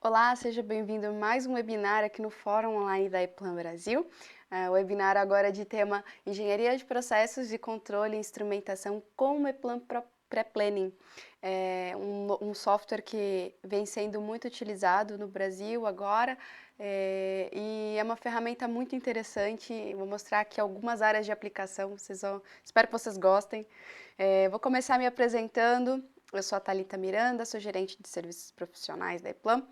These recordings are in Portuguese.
Olá, seja bem-vindo a mais um webinar aqui no Fórum Online da Eplan Brasil. O webinar agora é de tema Engenharia de Processos de Controle e Instrumentação com o Eplan Pré-Planning. É um software que vem sendo muito utilizado no Brasil agora e é uma ferramenta muito interessante. Vou mostrar aqui algumas áreas de aplicação, espero que vocês gostem. Vou começar me apresentando. Eu sou a Thalita Miranda, sou gerente de serviços profissionais da Eplan.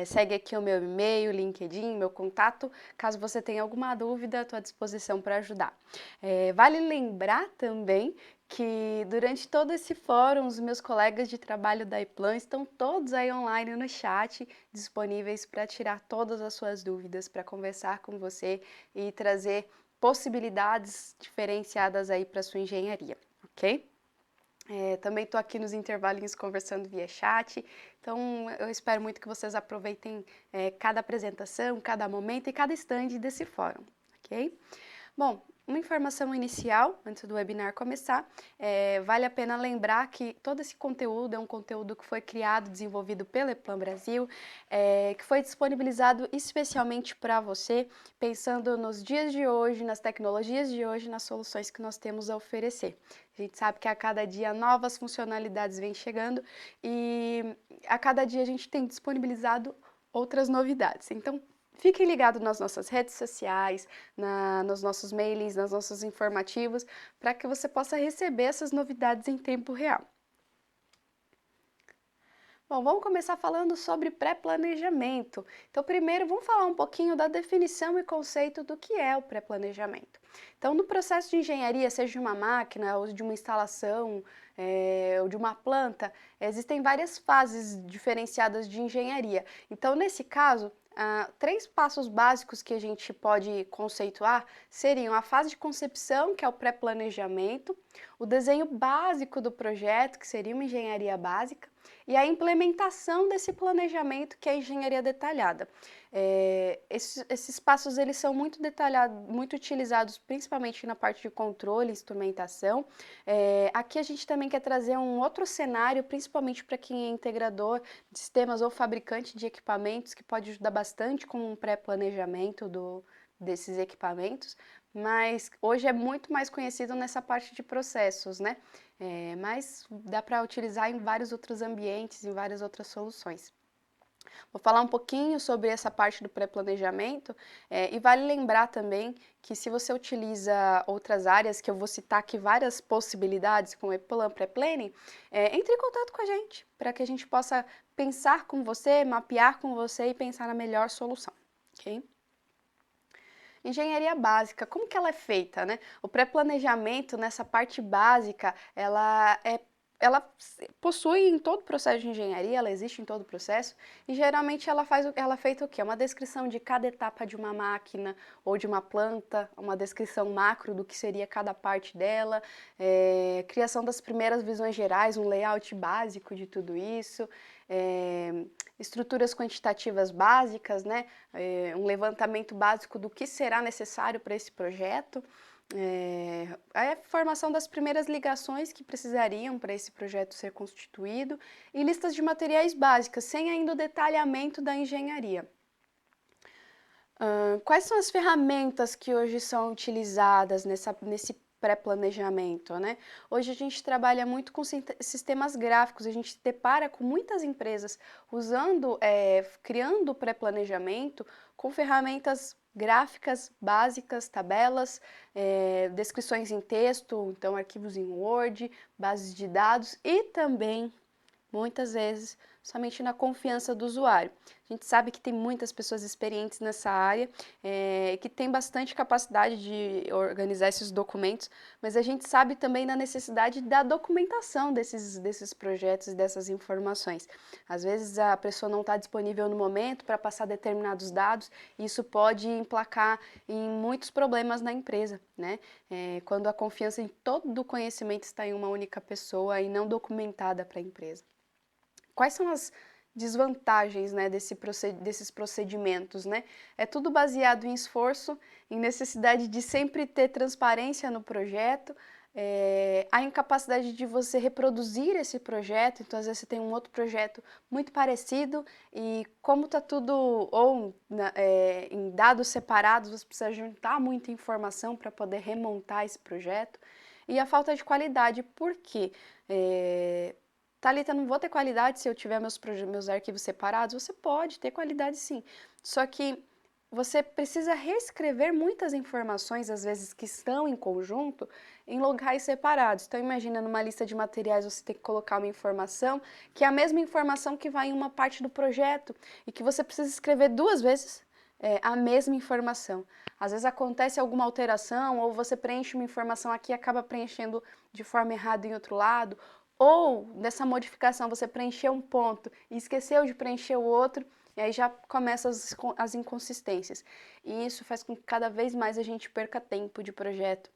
Segue aqui o meu e-mail, LinkedIn, meu contato. Caso você tenha alguma dúvida, estou à disposição para ajudar. Vale lembrar também que durante todo esse fórum, os meus colegas de trabalho da Eplan estão todos aí online no chat, disponíveis para tirar todas as suas dúvidas, para conversar com você e trazer possibilidades diferenciadas aí para sua engenharia, ok? Também estou aqui nos intervalinhos conversando via chat, então eu espero muito que vocês aproveitem cada apresentação, cada momento e cada stand desse fórum, ok? Bom, uma informação inicial, antes do webinar começar, vale a pena lembrar que todo esse conteúdo é um conteúdo que foi criado, desenvolvido pela Eplan Brasil, que foi disponibilizado especialmente para você, pensando nos dias de hoje, nas tecnologias de hoje, nas soluções que nós temos a oferecer. A gente sabe que a cada dia novas funcionalidades vêm chegando e a cada dia a gente tem disponibilizado outras novidades. Então, fiquem ligados nas nossas redes sociais, nos nossos mailings, nos nossos informativos, para que você possa receber essas novidades em tempo real. Bom, vamos começar falando sobre pré-planejamento. Então, primeiro, vamos falar um pouquinho da definição e conceito do que é o pré-planejamento. Então, no processo de engenharia, seja de uma máquina ou de uma instalação ou de uma planta, existem várias fases diferenciadas de engenharia. Então, nesse caso, três passos básicos que a gente pode conceituar seriam a fase de concepção, que é o pré-planejamento, o desenho básico do projeto, que seria uma engenharia básica, e a implementação desse planejamento, que é a engenharia detalhada. Esses passos eles são muito detalhados, muito utilizados principalmente na parte de controle e instrumentação. Aqui a gente também quer trazer um outro cenário, principalmente para quem é integrador de sistemas ou fabricante de equipamentos, que pode ajudar bastante com um pré-planejamento desses equipamentos, mas hoje é muito mais conhecido nessa parte de processos, né? Mas dá para utilizar em vários outros ambientes, em várias outras soluções. Vou falar um pouquinho sobre essa parte do pré-planejamento e vale lembrar também que se você utiliza outras áreas, que eu vou citar aqui várias possibilidades com o Eplan Pré-Planning, entre em contato com a gente para que a gente possa pensar com você, mapear com você e pensar na melhor solução, ok? Engenharia básica, como que ela é feita, né? O pré-planejamento nessa parte básica, ela possui em todo o processo de engenharia, ela existe em todo o processo, e geralmente ela é feita o quê? Uma descrição de cada etapa de uma máquina ou de uma planta, uma descrição macro do que seria cada parte dela, criação das primeiras visões gerais, um layout básico de tudo isso, estruturas quantitativas básicas, né? Um levantamento básico do que será necessário para esse projeto, a formação das primeiras ligações que precisariam para esse projeto ser constituído e listas de materiais básicas, sem ainda o detalhamento da engenharia. Quais são as ferramentas que hoje são utilizadas nesse pré-planejamento, né? Hoje a gente trabalha muito com sistemas gráficos, a gente se depara com muitas empresas criando o pré-planejamento com ferramentas gráficas básicas, tabelas, descrições em texto, então arquivos em Word, bases de dados e também muitas vezes somente na confiança do usuário. A gente sabe que tem muitas pessoas experientes nessa área, que tem bastante capacidade de organizar esses documentos, mas a gente sabe também da necessidade da documentação desses projetos e dessas informações. Às vezes a pessoa não está disponível no momento para passar determinados dados, e isso pode emplacar em muitos problemas na empresa, né? Quando a confiança em todo o conhecimento está em uma única pessoa e não documentada para a empresa. Quais são as desvantagens, né, desses procedimentos, né? É tudo baseado em esforço, em necessidade de sempre ter transparência no projeto, a incapacidade de você reproduzir esse projeto. Então, às vezes você tem um outro projeto muito parecido e como está tudo ou em dados separados, você precisa juntar muita informação para poder remontar esse projeto. E a falta de qualidade, por quê? Thalita, não vou ter qualidade se eu tiver meus arquivos separados? Você pode ter qualidade sim, só que você precisa reescrever muitas informações, às vezes, que estão em conjunto, em locais separados. Então, imagina, numa lista de materiais, você tem que colocar uma informação, que é a mesma informação que vai em uma parte do projeto, e que você precisa escrever duas vezes a mesma informação. Às vezes acontece alguma alteração, ou você preenche uma informação aqui e acaba preenchendo de forma errada em outro lado, ou nessa modificação você preencheu um ponto e esqueceu de preencher o outro, e aí já começam as inconsistências. E isso faz com que cada vez mais a gente perca tempo de projeto.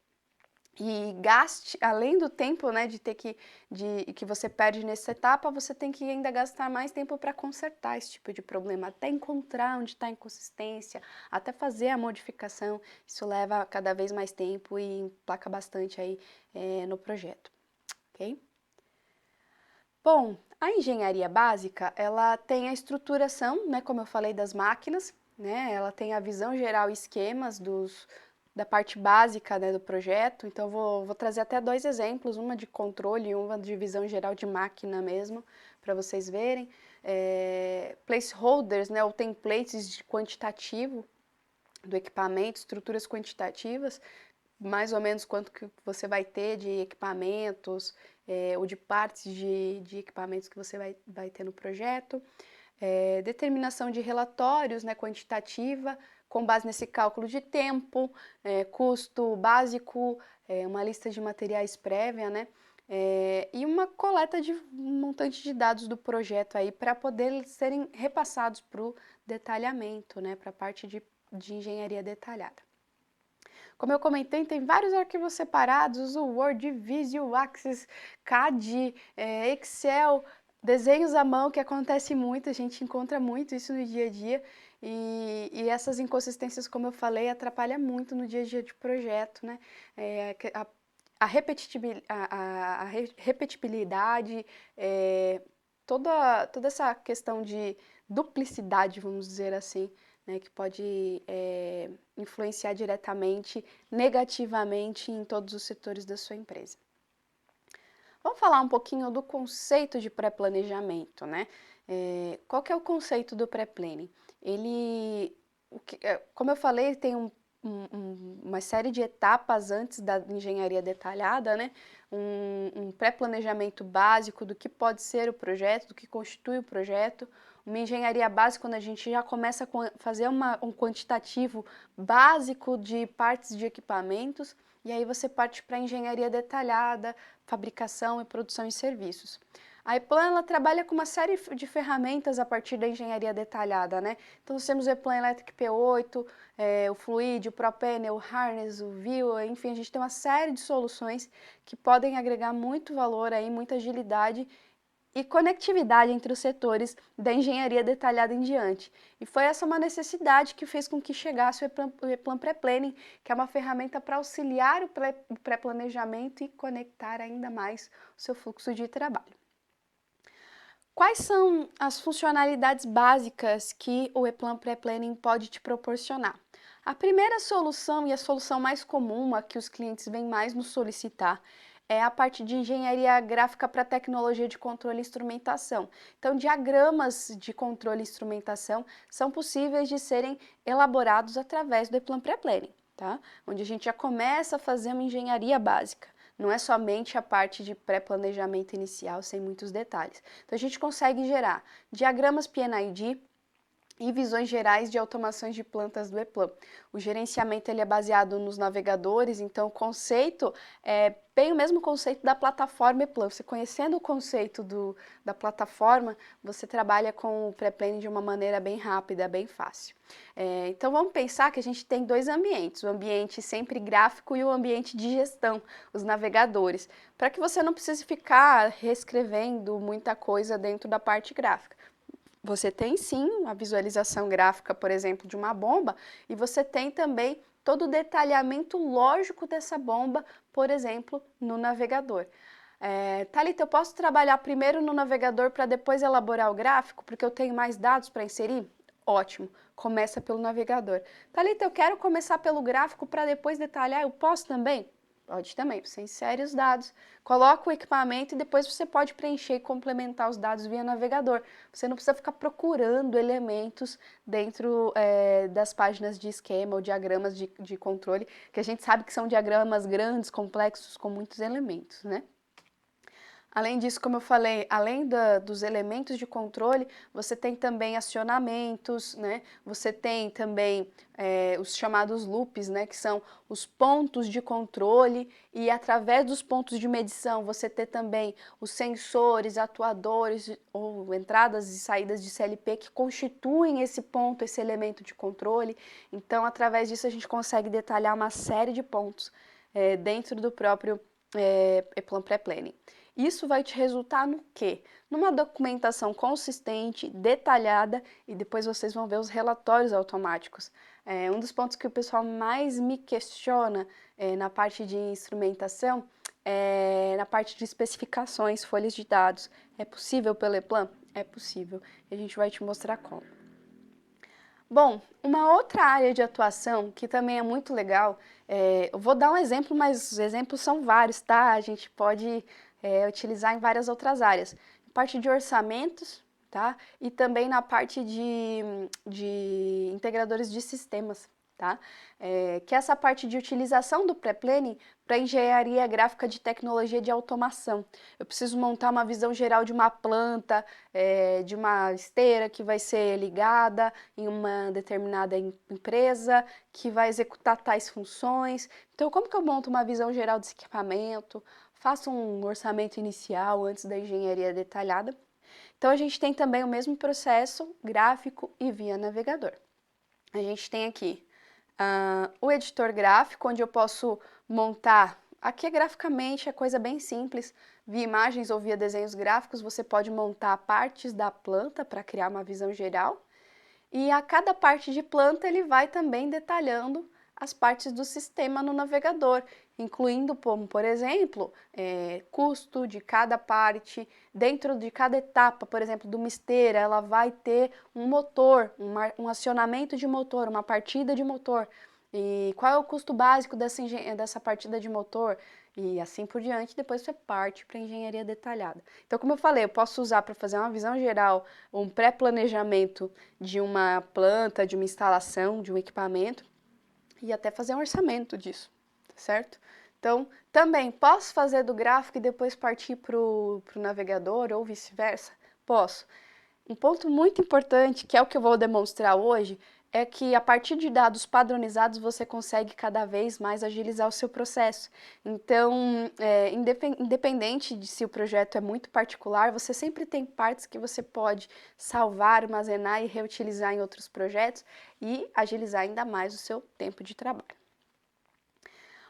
E gaste, além do tempo, né, que você perde nessa etapa, você tem que ainda gastar mais tempo para consertar esse tipo de problema, até encontrar onde está a inconsistência, até fazer a modificação. Isso leva cada vez mais tempo e emplaca bastante aí no projeto, ok? Bom, a engenharia básica, ela tem a estruturação, né, como eu falei, das máquinas, né, ela tem a visão geral e esquemas da parte básica, né, do projeto. Então, vou trazer até dois exemplos, uma de controle e uma de visão geral de máquina mesmo, para vocês verem. Placeholders, né, ou templates de quantitativo do equipamento, estruturas quantitativas, mais ou menos quanto que você vai ter de equipamentos, ou de partes de equipamentos que você vai ter no projeto. Determinação de relatórios, né, quantitativa, com base nesse cálculo de tempo, custo básico, uma lista de materiais prévia, né, e uma coleta de um montante de dados do projeto aí para poder serem repassados para o detalhamento, né, para a parte de engenharia detalhada. Como eu comentei, tem vários arquivos separados, o Word, Visio, Access, CAD, Excel, desenhos à mão, que acontece muito, a gente encontra muito isso no dia a dia, e essas inconsistências, como eu falei, atrapalham muito no dia a dia de projeto, né? A repetibilidade, toda essa questão de duplicidade, vamos dizer assim, né, que pode influenciar diretamente, negativamente em todos os setores da sua empresa. Vamos falar um pouquinho do conceito de pré-planejamento, né? Qual que é o conceito do pré-planning? Como eu falei, ele tem uma série de etapas antes da engenharia detalhada, né? Um pré-planejamento básico do que pode ser o projeto, do que constitui o projeto. Uma engenharia básica, quando a gente já começa a fazer um quantitativo básico de partes de equipamentos, e aí você parte para a engenharia detalhada, fabricação e produção de serviços. A ePlan, ela trabalha com uma série de ferramentas a partir da engenharia detalhada, né? Então, nós temos o ePlan Electric P8, o Fluid, o ProPanel, o Harness, o View, enfim, a gente tem uma série de soluções que podem agregar muito valor aí, muita agilidade e conectividade entre os setores da engenharia detalhada em diante. E foi essa uma necessidade que fez com que chegasse o ePlan Pré-Planning, que é uma ferramenta para auxiliar o pré-planejamento e conectar ainda mais o seu fluxo de trabalho. Quais são as funcionalidades básicas que o ePlan Pré-Planning pode te proporcionar? A primeira solução e a solução mais comum, a que os clientes vêm mais nos solicitar, é a parte de engenharia gráfica para tecnologia de controle e instrumentação. Então, diagramas de controle e instrumentação são possíveis de serem elaborados através do ePlan Pré-Planning, tá? Onde a gente já começa a fazer uma engenharia básica. Não é somente a parte de pré-planejamento inicial, sem muitos detalhes. Então, a gente consegue gerar diagramas PNID e visões gerais de automações de plantas do ePlan. O gerenciamento ele é baseado nos navegadores, então o conceito é bem o mesmo conceito da plataforma ePlan. Você conhecendo o conceito da plataforma, você trabalha com o pré-planning de uma maneira bem rápida, bem fácil. Então vamos pensar que a gente tem dois ambientes, o ambiente sempre gráfico e o ambiente de gestão, os navegadores, para que você não precise ficar reescrevendo muita coisa dentro da parte gráfica. Você tem sim a visualização gráfica, por exemplo, de uma bomba, e você tem também todo o detalhamento lógico dessa bomba, por exemplo, no navegador. Thalita, eu posso trabalhar primeiro no navegador para depois elaborar o gráfico, porque eu tenho mais dados para inserir? Ótimo, começa pelo navegador. Thalita, eu quero começar pelo gráfico para depois detalhar, eu posso também? Pode também, você insere os dados, coloca o equipamento e depois você pode preencher e complementar os dados via navegador. Você não precisa ficar procurando elementos dentro das páginas de esquema ou diagramas de controle, que a gente sabe que são diagramas grandes, complexos, com muitos elementos, né? Além disso, como eu falei, além dos elementos de controle, você tem também acionamentos, né? Você tem também os chamados loops, né? Que são os pontos de controle, e através dos pontos de medição você tem também os sensores, atuadores ou entradas e saídas de CLP que constituem esse ponto, esse elemento de controle. Então, através disso a gente consegue detalhar uma série de pontos dentro do próprio ePlan Pré-Planning. Isso vai te resultar no quê? Numa documentação consistente, detalhada, e depois vocês vão ver os relatórios automáticos. Um dos pontos que o pessoal mais me questiona na parte de instrumentação é na parte de especificações, folhas de dados. É possível pelo ePlan? É possível. E a gente vai te mostrar como. Bom, uma outra área de atuação que também é muito legal, eu vou dar um exemplo, mas os exemplos são vários, tá? A gente pode utilizar em várias outras áreas. Parte de orçamentos, tá? E também na parte de integradores de sistemas, tá? Que é essa parte de utilização do pré-planning para engenharia gráfica de tecnologia de automação. Eu preciso montar uma visão geral de uma planta, de uma esteira que vai ser ligada em uma determinada empresa, que vai executar tais funções. Então, como que eu monto uma visão geral desse equipamento? Faço um orçamento inicial antes da engenharia detalhada. Então, a gente tem também o mesmo processo gráfico e via navegador. A gente tem aqui o editor gráfico, onde eu posso montar. Aqui graficamente é coisa bem simples, via imagens ou via desenhos gráficos, você pode montar partes da planta para criar uma visão geral. E a cada parte de planta ele vai também detalhando as partes do sistema no navegador, incluindo, como, por exemplo, custo de cada parte, dentro de cada etapa, por exemplo, de uma esteira, ela vai ter um motor, um acionamento de motor, uma partida de motor, e qual é o custo básico dessa partida de motor, e assim por diante, depois você parte para a engenharia detalhada. Então, como eu falei, eu posso usar para fazer uma visão geral, um pré-planejamento de uma planta, de uma instalação, de um equipamento, e até fazer um orçamento disso, certo? Então, também posso fazer do gráfico e depois partir para o navegador ou vice-versa? Posso. Um ponto muito importante, que é o que eu vou demonstrar hoje, é que a partir de dados padronizados você consegue cada vez mais agilizar o seu processo. Então, independente de se o projeto é muito particular, você sempre tem partes que você pode salvar, armazenar e reutilizar em outros projetos e agilizar ainda mais o seu tempo de trabalho.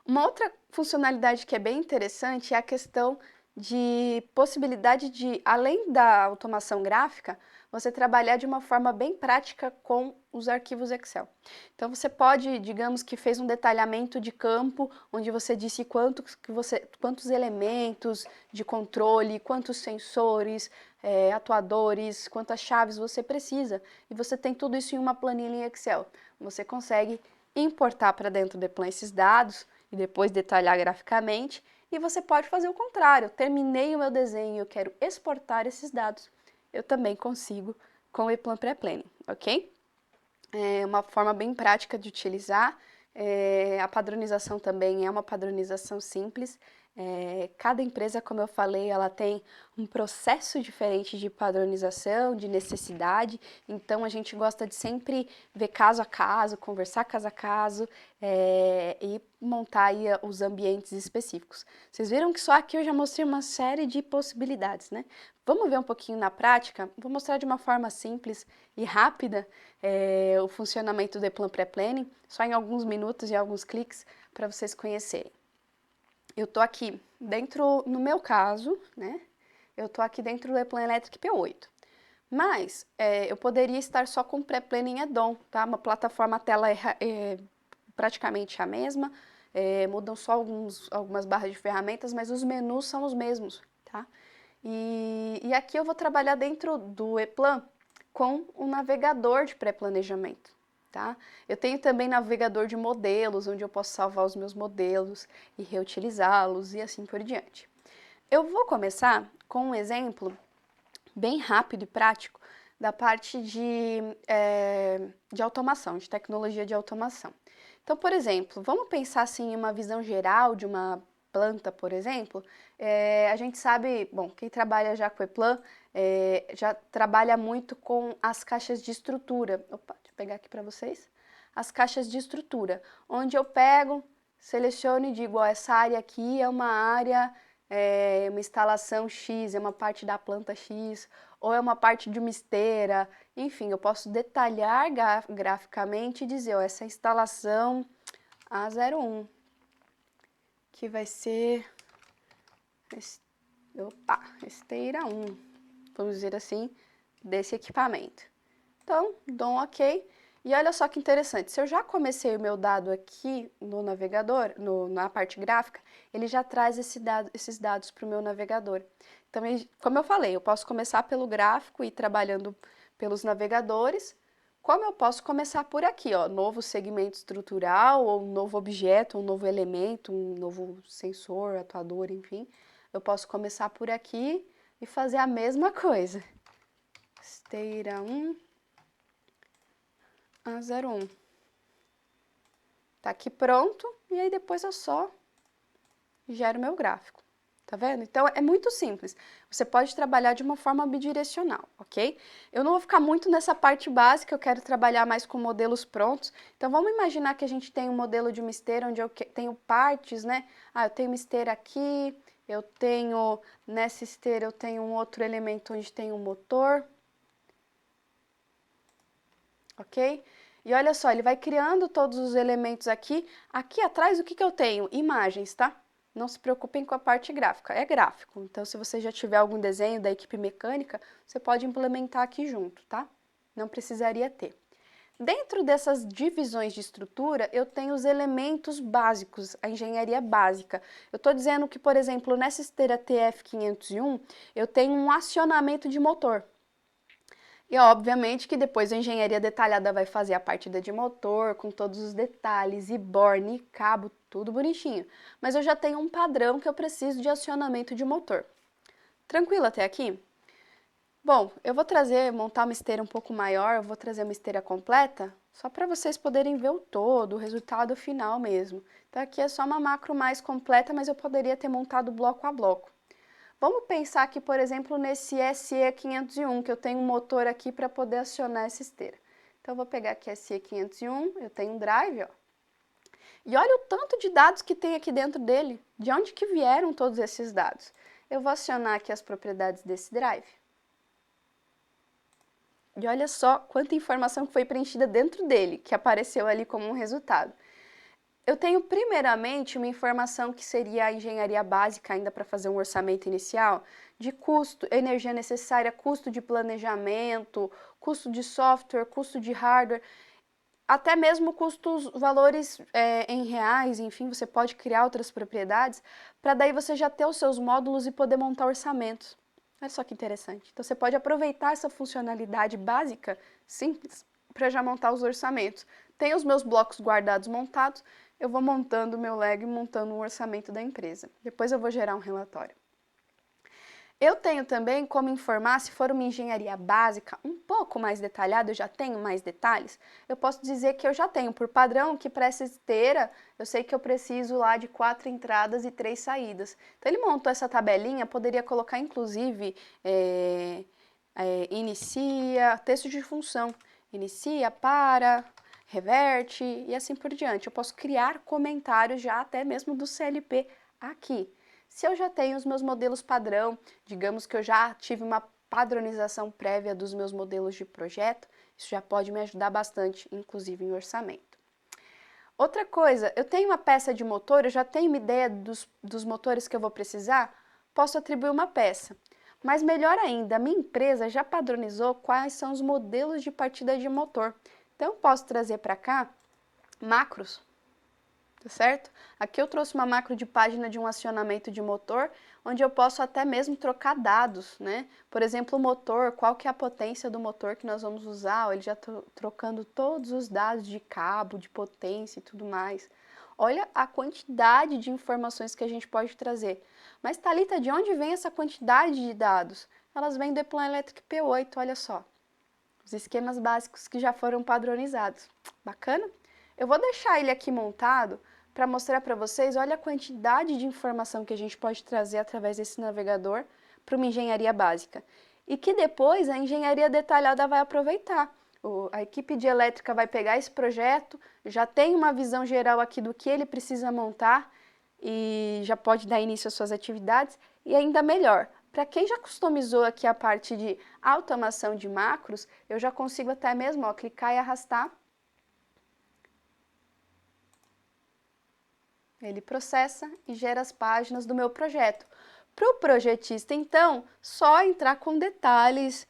Uma outra funcionalidade que é bem interessante é a questão de possibilidade de, além da automação gráfica, você trabalhar de uma forma bem prática com os arquivos Excel. Então você pode, digamos que fez um detalhamento de campo, onde você disse quantos elementos de controle, quantos sensores, atuadores, quantas chaves você precisa, e você tem tudo isso em uma planilha em Excel. Você consegue importar para dentro do ePlan esses dados e depois detalhar graficamente, e você pode fazer o contrário. Terminei o meu desenho e eu quero exportar esses dados, eu também consigo com o ePlan Pré-Planning, ok? É uma forma bem prática de utilizar. A padronização também é uma padronização simples. Cada empresa, como eu falei, ela tem um processo diferente de padronização, de necessidade, então a gente gosta de sempre ver caso a caso, conversar caso a caso e montar aí os ambientes específicos. Vocês viram que só aqui eu já mostrei uma série de possibilidades, né? Vamos ver um pouquinho na prática? Vou mostrar de uma forma simples e rápida o funcionamento do ePlan Pré-Planning, só em alguns minutos e alguns cliques para vocês conhecerem. Eu tô aqui dentro, no meu caso, né? Eu tô aqui dentro do ePlan Electric P8. Mas eu poderia estar só com o Pré-Planning Add-on, tá? Uma plataforma tela praticamente a mesma, mudam só algumas barras de ferramentas, mas os menus são os mesmos, tá? E aqui eu vou trabalhar dentro do ePlan com o navegador de pré-planejamento, tá? Eu tenho também navegador de modelos, onde eu posso salvar os meus modelos e reutilizá-los e assim por diante. Eu vou começar com um exemplo bem rápido e prático da parte de automação, de tecnologia de automação. Então, por exemplo, vamos pensar assim em uma visão geral de uma planta, por exemplo. A gente sabe, bom, quem trabalha já com ePlan já trabalha muito com as caixas de estrutura. Opa, deixa eu pegar aqui para vocês. As caixas de estrutura, onde eu pego, seleciono e digo, ó, essa área aqui é uma área, uma instalação X, é uma parte da planta X, ou é uma parte de uma esteira, enfim, eu posso detalhar graficamente e dizer, ó, essa instalação A01, que vai ser, esteira 1, vamos dizer assim, desse equipamento. Então, dou um OK. E olha só que interessante, se eu já comecei o meu dado aqui no navegador, na parte gráfica, ele já traz esses dados para o meu navegador. Então, como eu falei, eu posso começar pelo gráfico e ir trabalhando pelos navegadores, como eu posso começar por aqui, ó, novo segmento estrutural, ou um novo objeto, um novo elemento, um novo sensor, atuador, enfim. Eu posso começar por aqui e fazer a mesma coisa. Esteira 1. A01. Tá aqui pronto, e aí depois eu só gero meu gráfico. Tá vendo? Então, é muito simples. Você pode trabalhar de uma forma bidirecional, ok? Eu não vou ficar muito nessa parte básica, eu quero trabalhar mais com modelos prontos. Então, vamos imaginar que a gente tem um modelo de uma esteira onde eu tenho partes, né? Eu tenho uma esteira aqui, nessa esteira eu tenho um outro elemento onde tem um motor. Ok? E olha só, ele vai criando todos os elementos aqui. Aqui atrás, o que eu tenho? Imagens, tá? Não se preocupem com a parte gráfica, é gráfico. Então, se você já tiver algum desenho da equipe mecânica, você pode implementar aqui junto, tá? Não precisaria ter. Dentro dessas divisões de estrutura, eu tenho os elementos básicos, a engenharia básica. Eu estou dizendo que, por exemplo, nessa esteira TF501, eu tenho um acionamento de motor. E obviamente que depois a engenharia detalhada vai fazer a partida de motor, com todos os detalhes, e borne, e cabo, tudo bonitinho. Mas eu já tenho um padrão que eu preciso de acionamento de motor. Tranquilo até aqui? Bom, eu vou montar uma esteira um pouco maior, eu vou trazer uma esteira completa, só para vocês poderem ver o todo, o resultado final mesmo. Então aqui é só uma macro mais completa, mas eu poderia ter montado bloco a bloco. Vamos pensar aqui, por exemplo, nesse SE501, que eu tenho um motor aqui para poder acionar essa esteira. Então, eu vou pegar aqui SE501, eu tenho um drive, ó. E olha o tanto de dados que tem aqui dentro dele. De onde que vieram todos esses dados? Eu vou acionar aqui as propriedades desse drive. E olha só quanta informação que foi preenchida dentro dele, que apareceu ali como um resultado. Eu tenho primeiramente uma informação que seria a engenharia básica ainda para fazer um orçamento inicial, de custo, energia necessária, custo de planejamento, custo de software, custo de hardware, até mesmo custos, valores em reais, enfim, você pode criar outras propriedades, para daí você já ter os seus módulos e poder montar orçamentos. Olha só que interessante. Então você pode aproveitar essa funcionalidade básica, simples, para já montar os orçamentos. Tenho os meus blocos guardados montados, eu vou montando o meu Lego e montando um orçamento da empresa. Depois eu vou gerar um relatório. Eu tenho também como informar, se for uma engenharia básica, um pouco mais detalhada, eu já tenho mais detalhes, eu posso dizer que eu já tenho por padrão que para essa esteira, eu sei que eu preciso lá de 4 entradas e 3 saídas. Então ele montou essa tabelinha, poderia colocar inclusive inicia, texto de função, inicia, para, reverte e assim por diante. Eu posso criar comentários já até mesmo do CLP aqui. Se eu já tenho os meus modelos padrão, digamos que eu já tive uma padronização prévia dos meus modelos de projeto, isso já pode me ajudar bastante, inclusive em orçamento. Outra coisa, eu tenho uma peça de motor, eu já tenho uma ideia dos motores que eu vou precisar, posso atribuir uma peça. Mas melhor ainda, a minha empresa já padronizou quais são os modelos de partida de motor. Então, eu posso trazer para cá macros, tá certo? Aqui eu trouxe uma macro de página de um acionamento de motor, onde eu posso até mesmo trocar dados, né? Por exemplo, o motor, qual que é a potência do motor que nós vamos usar, ó, ele já trocando todos os dados de cabo, de potência e tudo mais. Olha a quantidade de informações que a gente pode trazer. Mas, Thalita, de onde vem essa quantidade de dados? Elas vêm do E-Plan Electric P8, olha só. Os esquemas básicos que já foram padronizados. Bacana? Eu vou deixar ele aqui montado para mostrar para vocês, olha a quantidade de informação que a gente pode trazer através desse navegador para uma engenharia básica. E que depois a engenharia detalhada vai aproveitar. A equipe de elétrica vai pegar esse projeto, já tem uma visão geral aqui do que ele precisa montar e já pode dar início às suas atividades. E ainda melhor, para quem já customizou aqui a parte de automação de macros, eu já consigo até mesmo ó, clicar e arrastar. Ele processa e gera as páginas do meu projeto. Para o projetista, então, só entrar com detalhes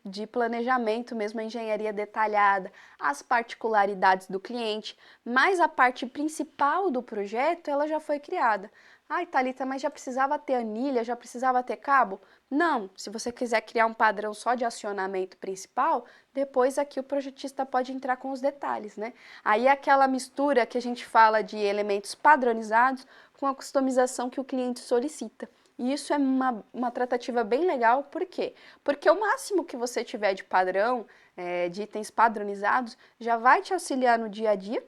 de planejamento, mesmo a engenharia detalhada, as particularidades do cliente, mas a parte principal do projeto, ela já foi criada. Ai, Thalita, mas já precisava ter anilha, já precisava ter cabo? Não, se você quiser criar um padrão só de acionamento principal, depois aqui o projetista pode entrar com os detalhes, né? Aí é aquela mistura que a gente fala de elementos padronizados com a customização que o cliente solicita. E isso é uma tratativa bem legal, por quê? Porque o máximo que você tiver de padrão, de itens padronizados, já vai te auxiliar no dia a dia,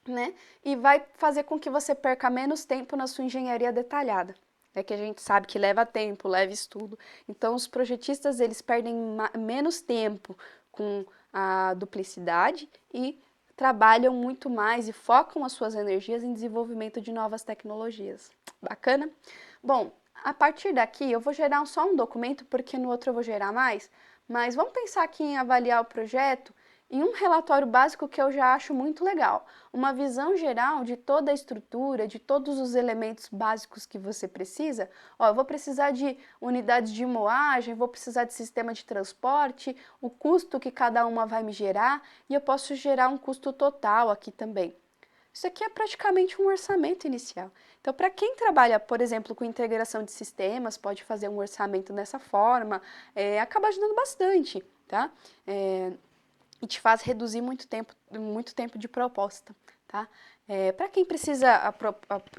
né? E vai fazer com que você perca menos tempo na sua engenharia detalhada. É que a gente sabe que leva tempo, leva estudo. Então, os projetistas, eles perdem menos tempo com a duplicidade e trabalham muito mais e focam as suas energias em desenvolvimento de novas tecnologias. Bacana? Bom, a partir daqui eu vou gerar só um documento, porque no outro eu vou gerar mais, mas vamos pensar aqui em avaliar o projeto em um relatório básico que eu já acho muito legal. Uma visão geral de toda a estrutura, de todos os elementos básicos que você precisa. Ó, eu vou precisar de unidades de moagem, vou precisar de sistema de transporte, o custo que cada uma vai me gerar, e eu posso gerar um custo total aqui também. Isso aqui é praticamente um orçamento inicial. Então, para quem trabalha, por exemplo, com integração de sistemas, pode fazer um orçamento dessa forma, acaba ajudando bastante, tá? E te faz reduzir muito tempo de proposta, tá? Para quem precisa,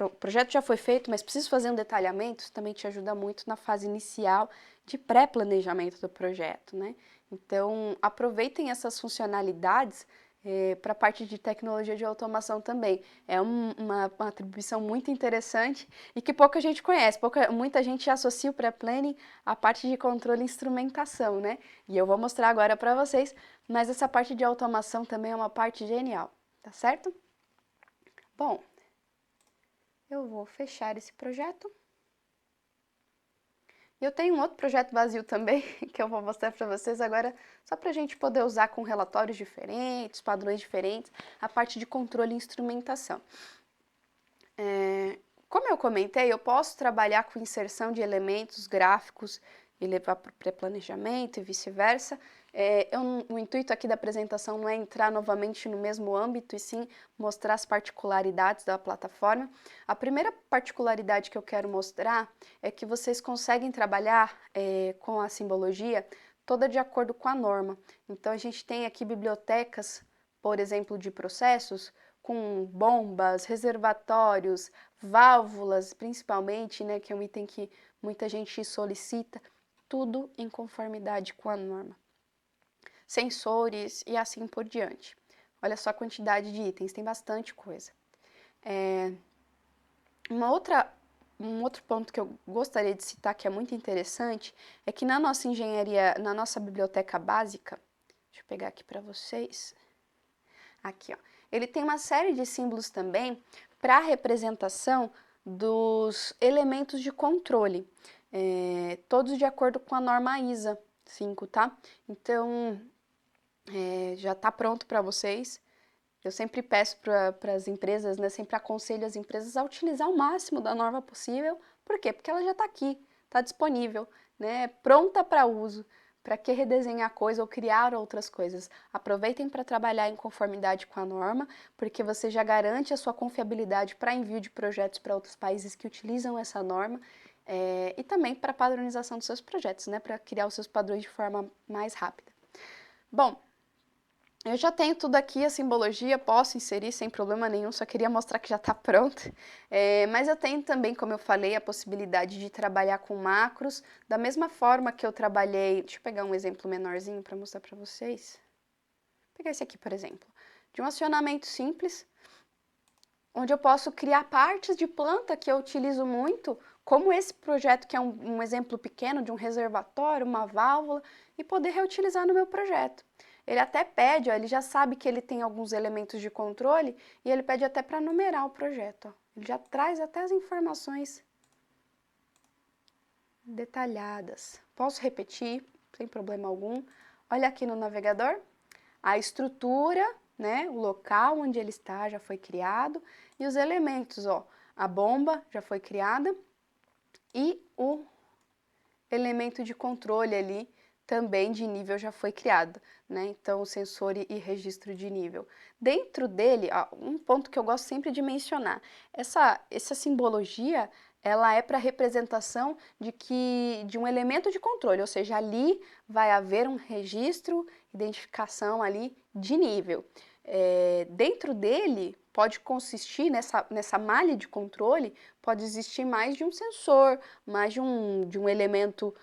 o projeto já foi feito, mas precisa fazer um detalhamento, isso também te ajuda muito na fase inicial de pré-planejamento do projeto, né? Então, aproveitem essas funcionalidades para a parte de tecnologia de automação também. É uma atribuição muito interessante e que pouca gente conhece. Muita gente associa o pré-planning à parte de controle e instrumentação, né? E eu vou mostrar agora para vocês, mas essa parte de automação também é uma parte genial, tá certo? Bom, eu vou fechar esse projeto. Eu tenho um outro projeto vazio também, que eu vou mostrar para vocês agora, só para a gente poder usar com relatórios diferentes, padrões diferentes, a parte de controle e instrumentação. Como eu comentei, eu posso trabalhar com inserção de elementos gráficos e levar para o pré-planejamento e vice-versa. O intuito aqui da apresentação não é entrar novamente no mesmo âmbito, e sim mostrar as particularidades da plataforma. A primeira particularidade que eu quero mostrar é que vocês conseguem trabalhar com a simbologia toda de acordo com a norma. Então, a gente tem aqui bibliotecas, por exemplo, de processos, com bombas, reservatórios, válvulas, principalmente, né, que é um item que muita gente solicita, tudo em conformidade com a norma. Sensores e assim por diante. Olha só a quantidade de itens, tem bastante coisa. Um outro ponto que eu gostaria de citar, que é muito interessante, é que na nossa engenharia, na nossa biblioteca básica, deixa eu pegar aqui para vocês, aqui ó, ele tem uma série de símbolos também para representação dos elementos de controle, todos de acordo com a norma ISA 5, tá? Então, já está pronto para vocês. Eu sempre peço para as empresas, né, sempre aconselho as empresas a utilizar o máximo da norma possível. Por quê? Porque ela já está aqui, está disponível, né, pronta para uso. Para que redesenhar coisa ou criar outras coisas? Aproveitem para trabalhar em conformidade com a norma, porque você já garante a sua confiabilidade para envio de projetos para outros países que utilizam essa norma, e também para padronização dos seus projetos, né? Para criar os seus padrões de forma mais rápida. Bom, eu já tenho tudo aqui, a simbologia, posso inserir sem problema nenhum, só queria mostrar que já está pronto. Mas eu tenho também, como eu falei, a possibilidade de trabalhar com macros, da mesma forma que eu trabalhei... Deixa eu pegar um exemplo menorzinho para mostrar para vocês. Vou pegar esse aqui, por exemplo. De um acionamento simples, onde eu posso criar partes de planta que eu utilizo muito, como esse projeto que é um exemplo pequeno de um reservatório, uma válvula, e poder reutilizar no meu projeto. Ele até pede, ó, ele já sabe que ele tem alguns elementos de controle e ele pede até para numerar o projeto. Ó. Ele já traz até as informações detalhadas. Posso repetir, sem problema algum. Olha aqui no navegador, a estrutura, né, o local onde ele está já foi criado e os elementos, ó, a bomba já foi criada e o elemento de controle ali também de nível já foi criado, né? Então, o sensor e registro de nível. Dentro dele, ó, um ponto que eu gosto sempre de mencionar, essa simbologia, ela é para representação de um elemento de controle, ou seja, ali vai haver um registro, identificação ali de nível. Dentro dele, pode consistir, nessa malha de controle, pode existir mais de um sensor, mais de um elemento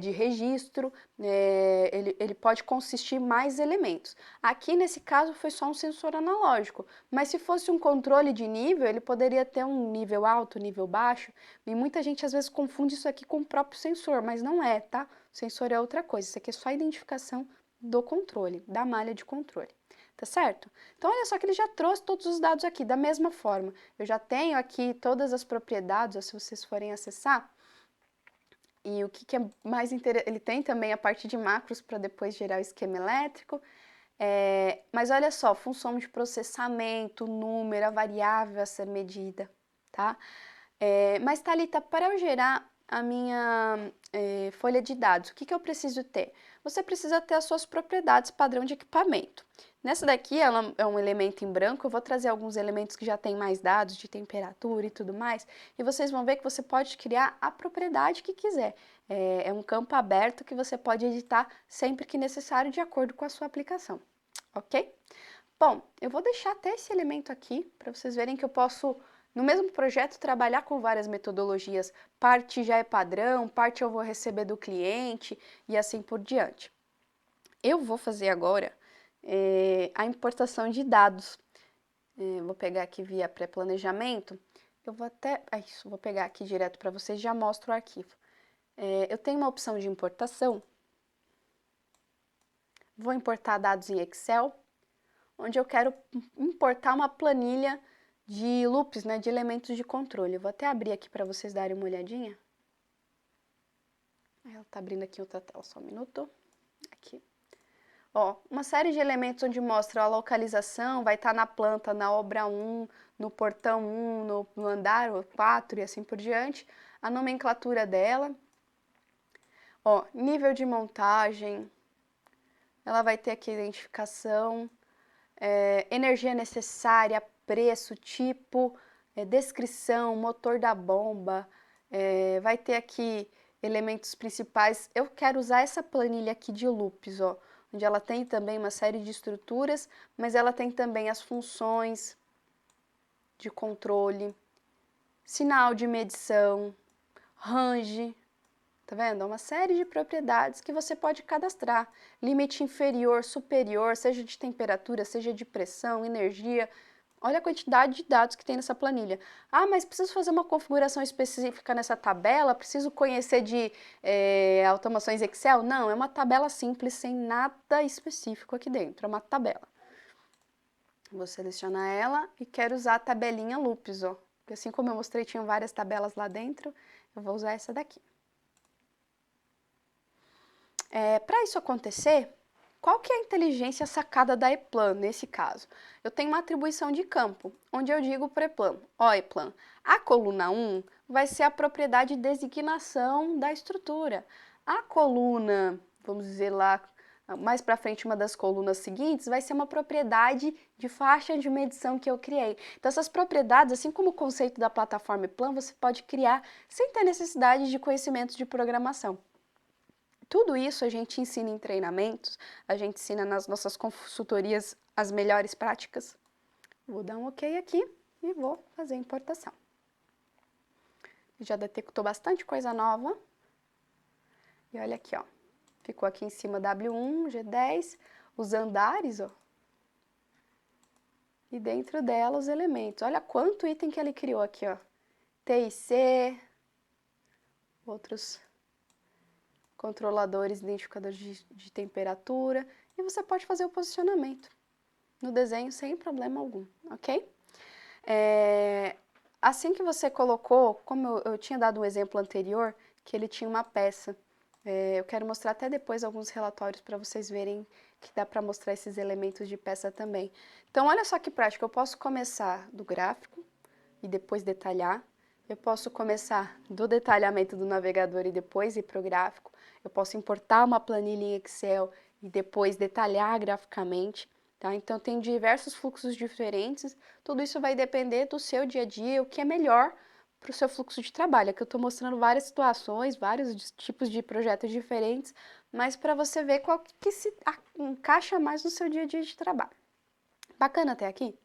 de registro, ele pode consistir mais elementos. Aqui, nesse caso, foi só um sensor analógico, mas se fosse um controle de nível, ele poderia ter um nível alto, nível baixo, e muita gente às vezes confunde isso aqui com o próprio sensor, mas não é, tá? O sensor é outra coisa, isso aqui é só a identificação do controle, da malha de controle. Tá certo? Então, olha só que ele já trouxe todos os dados aqui, da mesma forma. Eu já tenho aqui todas as propriedades, ó, se vocês forem acessar. E o que é mais interessante, ele tem também a parte de macros para depois gerar o esquema elétrico. Mas olha só, função de processamento, número, a variável a ser medida, tá? Mas, Thalita, para eu gerar a minha folha de dados, o que eu preciso ter? Você precisa ter as suas propriedades padrão de equipamento. Nessa daqui, ela é um elemento em branco, eu vou trazer alguns elementos que já tem mais dados de temperatura e tudo mais, e vocês vão ver que você pode criar a propriedade que quiser. É um campo aberto que você pode editar sempre que necessário, de acordo com a sua aplicação, ok? Bom, eu vou deixar até esse elemento aqui, para vocês verem que eu posso, no mesmo projeto, trabalhar com várias metodologias. Parte já é padrão, parte eu vou receber do cliente e assim por diante. Eu vou fazer agora a importação de dados. Vou pegar aqui via pré-planejamento. Eu vou até... vou pegar aqui direto para vocês e já mostro o arquivo. Eu tenho uma opção de importação. Vou importar dados em Excel, onde eu quero importar uma planilha de loops, né, de elementos de controle. Eu vou até abrir aqui para vocês darem uma olhadinha. Ela está abrindo aqui outra tela, só um minuto. Aqui. Ó, uma série de elementos onde mostra a localização, vai estar na planta, na obra 1, no portão 1, no andar 4 e assim por diante. A nomenclatura dela. Ó, nível de montagem. Ela vai ter aqui identificação, energia necessária, preço, tipo, descrição, motor da bomba. Vai ter aqui elementos principais. Eu quero usar essa planilha aqui de loops, ó, onde ela tem também uma série de estruturas, mas ela tem também as funções de controle, sinal de medição, range, tá vendo? É uma série de propriedades que você pode cadastrar. Limite inferior, superior, seja de temperatura, seja de pressão, energia. Olha a quantidade de dados que tem nessa planilha. Ah, mas preciso fazer uma configuração específica nessa tabela? Preciso conhecer de automações Excel? Não, é uma tabela simples, sem nada específico aqui dentro. É uma tabela. Vou selecionar ela e quero usar a tabelinha loops, ó. Porque assim como eu mostrei, tinham várias tabelas lá dentro, eu vou usar essa daqui. Para isso acontecer, qual que é a inteligência sacada da ePlan nesse caso? Eu tenho uma atribuição de campo, onde eu digo para o ePlan, ó ePlan, a coluna 1 vai ser a propriedade de designação da estrutura. A coluna vamos dizer lá, mais para frente, uma das colunas seguintes, vai ser uma propriedade de faixa de medição que eu criei. Então, essas propriedades, assim como o conceito da plataforma e plan, você pode criar sem ter necessidade de conhecimentos de programação. Tudo isso a gente ensina em treinamentos, a gente ensina nas nossas consultorias as melhores práticas. Vou dar um OK aqui e vou fazer a importação. Já detectou bastante coisa nova. E olha aqui, ó. Ficou aqui em cima W1, G10, os andares, ó. E dentro dela os elementos. Olha quanto item que ele criou aqui, ó. T e C, outros controladores, identificadores de temperatura. E você pode fazer o posicionamento no desenho sem problema algum, ok? Assim que você colocou, como eu tinha dado um exemplo anterior, que ele tinha uma peça. Eu quero mostrar até depois alguns relatórios para vocês verem que dá para mostrar esses elementos de peça também. Então, olha só que prática, eu posso começar do gráfico e depois detalhar. Eu posso começar do detalhamento do navegador e depois ir para o gráfico. Eu posso importar uma planilha em Excel e depois detalhar graficamente. Tá? Então, tem diversos fluxos diferentes. Tudo isso vai depender do seu dia a dia, o que é melhor para o seu fluxo de trabalho. Aqui eu estou mostrando várias situações, vários tipos de projetos diferentes, mas para você ver qual que se encaixa mais no seu dia a dia de trabalho. Bacana até aqui?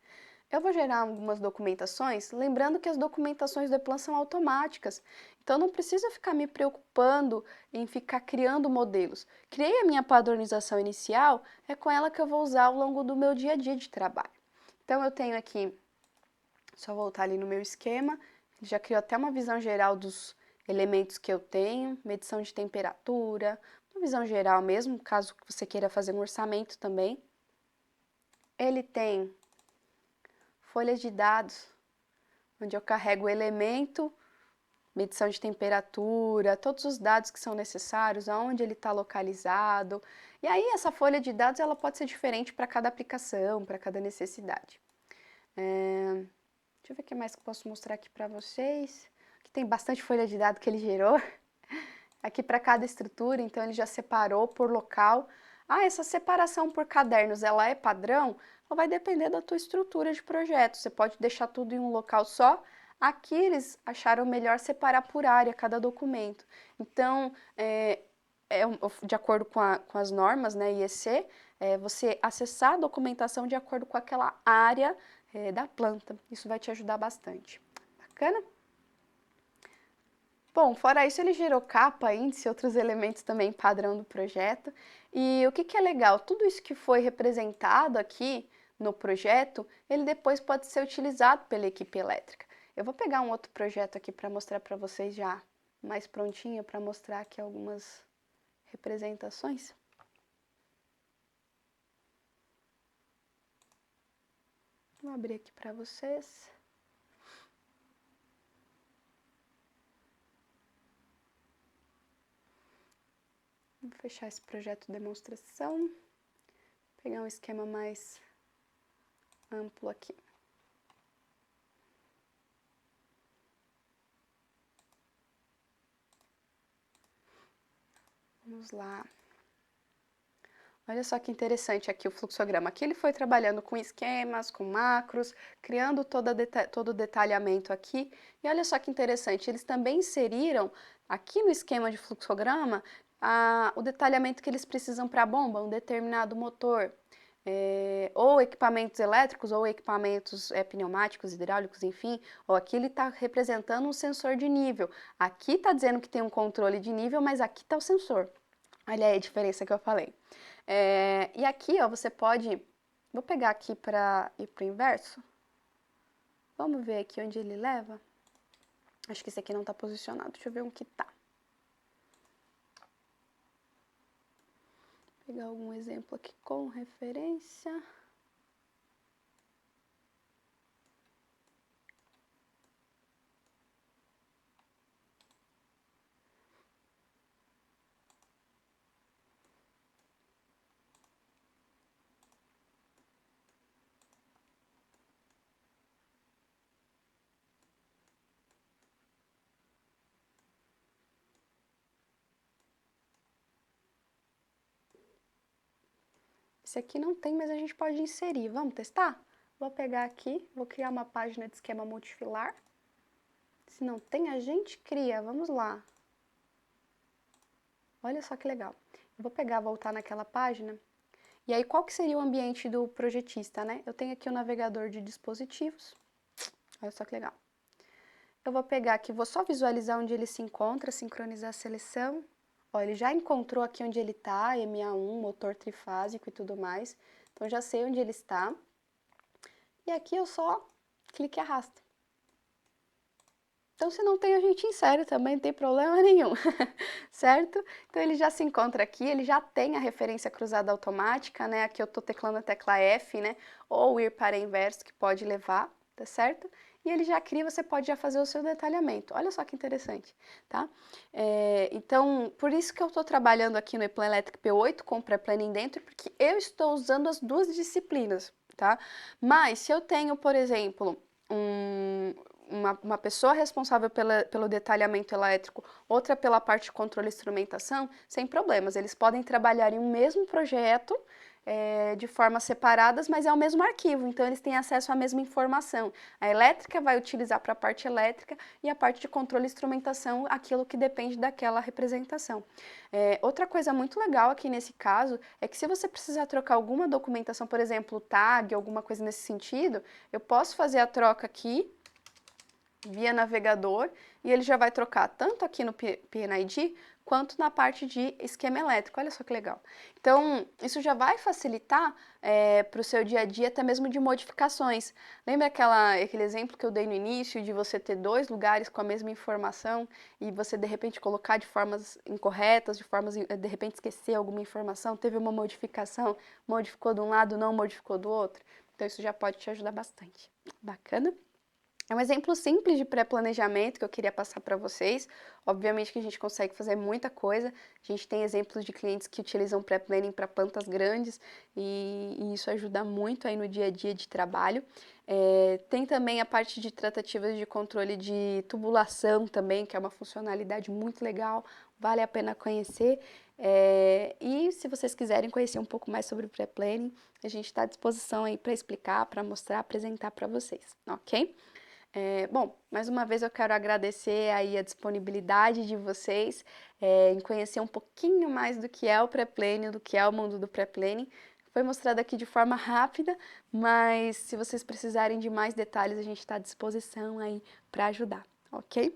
Eu vou gerar algumas documentações, lembrando que as documentações do E-Plan são automáticas, então não preciso ficar me preocupando em ficar criando modelos. Criei a minha padronização inicial, é com ela que eu vou usar ao longo do meu dia a dia de trabalho. Então eu tenho aqui, só voltar ali no meu esquema, já criou até uma visão geral dos elementos que eu tenho, medição de temperatura, uma visão geral mesmo, caso você queira fazer um orçamento também. Ele tem folhas de dados, onde eu carrego o elemento, medição de temperatura, todos os dados que são necessários, aonde ele está localizado. E aí essa folha de dados ela pode ser diferente para cada aplicação, para cada necessidade. Deixa eu ver o que mais que eu posso mostrar aqui para vocês. Aqui tem bastante folha de dados que ele gerou. Aqui para cada estrutura, então ele já separou por local. Essa separação por cadernos, ela é padrão? Ela vai depender da tua estrutura de projeto. Você pode deixar tudo em um local só. Aqui eles acharam melhor separar por área cada documento. Então, de acordo com as normas, né, IEC, você acessar a documentação de acordo com aquela área da planta. Isso vai te ajudar bastante. Bacana? Bom, fora isso, ele gerou capa, índice, outros elementos também padrão do projeto. E o que é legal? Tudo isso que foi representado aqui no projeto, ele depois pode ser utilizado pela equipe elétrica. Eu vou pegar um outro projeto aqui para mostrar para vocês já mais prontinho, para mostrar aqui algumas representações. Vou abrir aqui para vocês. Vou fechar esse projeto de demonstração, pegar um esquema mais amplo aqui. Vamos lá. Olha só que interessante aqui o fluxograma. Aqui ele foi trabalhando com esquemas, com macros, criando todo o detalhamento aqui. E olha só que interessante, eles também inseriram aqui no esquema de fluxograma o detalhamento que eles precisam para a bomba, um determinado motor, ou equipamentos elétricos, ou equipamentos pneumáticos, hidráulicos, enfim. Ou aqui ele está representando um sensor de nível. Aqui está dizendo que tem um controle de nível, mas aqui está o sensor. Olha aí a diferença que eu falei. E aqui, ó, você pode... Vou pegar aqui para ir para o inverso. Vamos ver aqui onde ele leva. Acho que esse aqui não está posicionado. Deixa eu ver um que tá. Vou pegar algum exemplo aqui com referência. Esse aqui não tem, mas a gente pode inserir. Vamos testar? Vou pegar aqui, vou criar uma página de esquema multifilar. Se não tem, a gente cria. Vamos lá. Olha só que legal. Eu vou pegar, voltar naquela página. E aí, qual que seria o ambiente do projetista, né? Eu tenho aqui o navegador de dispositivos. Olha só que legal. Eu vou pegar aqui, vou só visualizar onde ele se encontra, sincronizar a seleção. Ó, ele já encontrou aqui onde ele está, MA1, motor trifásico e tudo mais. Então, já sei onde ele está. E aqui eu só clique e arrasto. Então, se não tem, a gente insere também, não tem problema nenhum, certo? Então, ele já se encontra aqui, ele já tem a referência cruzada automática, né? Aqui eu tô teclando a tecla F, né? Ou ir para inverso, que pode levar, tá certo? E ele já cria, você pode já fazer o seu detalhamento. Olha só que interessante, tá? Então, por isso que eu tô trabalhando aqui no ePlan Electric P8 com o pré-planning dentro, porque eu estou usando as duas disciplinas, tá? Mas, se eu tenho, por exemplo, uma pessoa responsável pelo detalhamento elétrico, outra pela parte de controle e instrumentação, sem problemas. Eles podem trabalhar em um mesmo projeto, de formas separadas, mas é o mesmo arquivo, então eles têm acesso à mesma informação. A elétrica vai utilizar para a parte elétrica e a parte de controle e instrumentação, aquilo que depende daquela representação. Outra coisa muito legal aqui nesse caso é que se você precisar trocar alguma documentação, por exemplo, tag, alguma coisa nesse sentido, eu posso fazer a troca aqui, via navegador, e ele já vai trocar tanto aqui no PNID, quanto na parte de esquema elétrico. Olha só que legal. Então, isso já vai facilitar para o seu dia a dia, até mesmo de modificações. Lembra aquele exemplo que eu dei no início, de você ter dois lugares com a mesma informação, e você, de repente, colocar de formas incorretas, de repente, esquecer alguma informação, teve uma modificação, modificou de um lado, não modificou do outro? Então, isso já pode te ajudar bastante. Bacana? É um exemplo simples de pré-planejamento que eu queria passar para vocês. Obviamente que a gente consegue fazer muita coisa. A gente tem exemplos de clientes que utilizam pré-planning para plantas grandes e isso ajuda muito aí no dia a dia de trabalho. Tem também a parte de tratativas de controle de tubulação também, que é uma funcionalidade muito legal, vale a pena conhecer. E se vocês quiserem conhecer um pouco mais sobre o pré-planning, a gente está à disposição aí para explicar, para mostrar, apresentar para vocês, ok? Bom, mais uma vez eu quero agradecer aí a disponibilidade de vocês em conhecer um pouquinho mais do que é o pré-planning, do que é o mundo do pré-planning. Foi mostrado aqui de forma rápida, mas se vocês precisarem de mais detalhes, a gente está à disposição aí para ajudar, ok?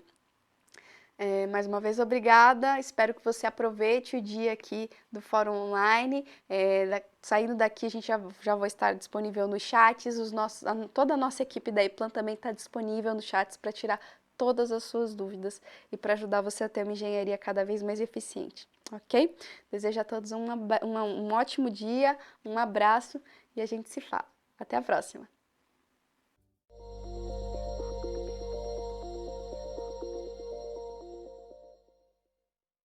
Mais uma vez, obrigada. Espero que você aproveite o dia aqui do Fórum Online. Saindo daqui, a gente já vai estar disponível nos chats. Toda a nossa equipe da ePlan também está disponível nos chats para tirar todas as suas dúvidas e para ajudar você a ter uma engenharia cada vez mais eficiente, ok? Desejo a todos um ótimo dia, um abraço e a gente se fala. Até a próxima!